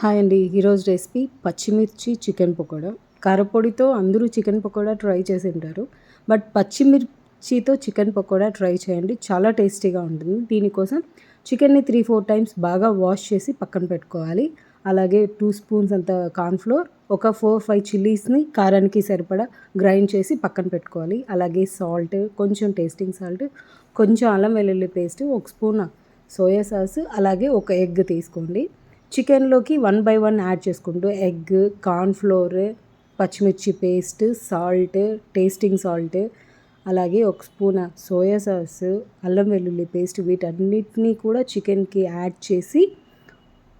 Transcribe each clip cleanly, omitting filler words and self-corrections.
Hi అండి. ఈరోజు recipe పచ్చిమిర్చి చికెన్ పకోడా. కారపొడితో అందరూ చికెన్ పకోడా ట్రై చేసి ఉంటారు. బట్ పచ్చిమిర్చితో చికెన్ పకోడా ట్రై చేయండి. చాలా టేస్టీగా ఉంటుంది. దీనికోసం చికెన్ని 3-4 టైమ్స్ బాగా వాష్ చేసి పక్కన పెట్టుకోవాలి. అలాగే 2 స్పూన్స్ అంత కార్న్‌ఫ్లోర్, ఒక 4-5 చిల్లీస్‌ని కారానికి సరిపడా గ్రైండ్ చేసి పక్కన పెట్టుకోవాలి. అలాగే సాల్ట్, కొంచెం టేస్టింగ్ సాల్ట్, కొంచెం అల్లం వెల్లుల్లి పేస్ట్, ఒక స్పూన్ సోయా సాస్, అలాగే ఒక ఎగ్ తీసుకోండి. చికెన్లోకి 1 బై 1 యాడ్ చేసుకుంటూ ఎగ్, కార్న్‌ఫ్లోర్, పచ్చిమిర్చి పేస్ట్, సాల్ట్, టేస్టింగ్ సాల్ట్, అలాగే ఒక స్పూన్ సోయా సాస్, అల్లం వెల్లుల్లి పేస్ట్, వీటన్నిటినీ కూడా చికెన్కి యాడ్ చేసి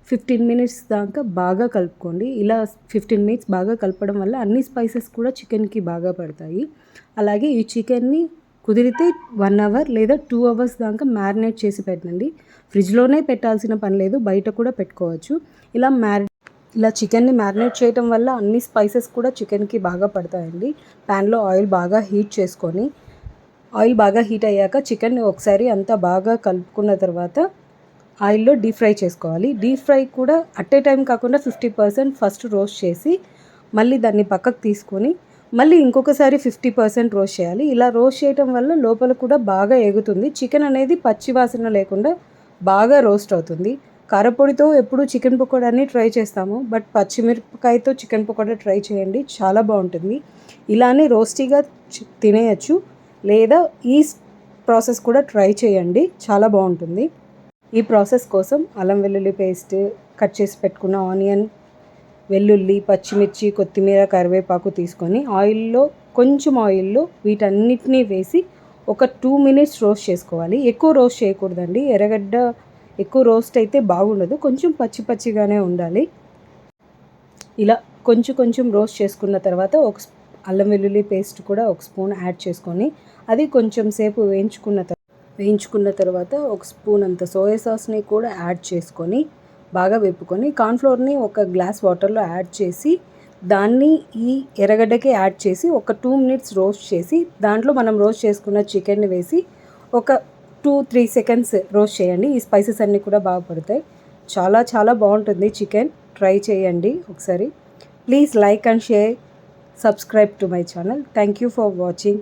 15 మినిట్స్ దాకా బాగా కలుపుకోండి. ఇలా 15 మినిట్స్ బాగా కలపడం వల్ల అన్ని స్పైసెస్ కూడా చికెన్కి బాగా పడతాయి. అలాగే ఈ చికెన్ని కుదిరితే 1 అవర్ లేదా 2 అవర్స్ దాకా మ్యారినేట్ చేసి పెట్టండి. ఫ్రిడ్జ్లోనే పెట్టాల్సిన పని లేదు, బయట కూడా పెట్టుకోవచ్చు. ఇలా చికెన్ని మ్యారినేట్ చేయడం వల్ల అన్ని స్పైసెస్ కూడా చికెన్కి బాగా పడతాయండి. ప్యాన్లో ఆయిల్ బాగా హీట్ అయ్యాక చికెన్ ఒకసారి అంతా బాగా కలుపుకున్న తర్వాత ఆయిల్లో డీప్ ఫ్రై చేసుకోవాలి. డీప్ ఫ్రై కూడా అట్ ఏ టైం కాకుండా 50% ఫస్ట్ రోస్ట్ చేసి మళ్ళీ దాన్ని పక్కకు తీసుకొని మళ్ళీ ఇంకొకసారి 50% రోస్ట్ చేయాలి. ఇలా రోస్ట్ చేయడం వల్ల లోపల కూడా బాగా ఎగుతుంది. చికెన్ అనేది పచ్చి వాసన లేకుండా బాగా రోస్ట్ అవుతుంది. కారపొడితో ఎప్పుడు చికెన్ పకోడాని ట్రై చేస్తాము, బట్ పచ్చిమిరపకాయతో చికెన్ పకోడా ట్రై చేయండి, చాలా బాగుంటుంది. ఇలానే రోస్టీగా తినేయచ్చు, లేదా ఈ ప్రాసెస్ కూడా ట్రై చేయండి, చాలా బాగుంటుంది. ఈ ప్రాసెస్ కోసం అల్లం వెల్లుల్లి పేస్ట్, కట్ చేసి పెట్టుకున్న ఆనియన్, వెల్లుల్లి, పచ్చిమిర్చి, కొత్తిమీర, కరివేపాకు తీసుకొని కొంచెం ఆయిల్లో వీటన్నిటినీ వేసి ఒక 2 మినిట్స్ రోస్ట్ చేసుకోవాలి. ఎక్కువ రోస్ట్ చేయకూడదండి, ఎర్రగడ్డ ఎక్కువ రోస్ట్ అయితే బాగుండదు, కొంచెం పచ్చిగానే ఉండాలి. ఇలా కొంచెం రోస్ట్ చేసుకున్న తర్వాత అల్లం వెల్లుల్లి పేస్ట్ కూడా ఒక స్పూన్ యాడ్ చేసుకొని అది కొంచెం సేపు వేయించుకున్న తర్వాత ఒక స్పూన్ అంత సోయా సాస్ని కూడా యాడ్ చేసుకొని బాగా వేపుకొని కార్న్‌ఫ్లోర్ని ఒక గ్లాస్ వాటర్లో యాడ్ చేసి దాన్ని ఈ ఎర్రగడ్డకి యాడ్ చేసి ఒక 2 మినిట్స్ రోస్ట్ చేసి దాంట్లో మనం రోస్ట్ చేసుకున్న చికెన్ని వేసి ఒక 2-3 సెకండ్స్ రోస్ట్ చేయండి. ఈ స్పైసెస్ అన్నీ కూడా బాగా పడతాయి. చాలా బాగుంటుంది చికెన్. ట్రై చేయండి ఒకసారి. Please like and share, subscribe to my channel. Thank you for watching.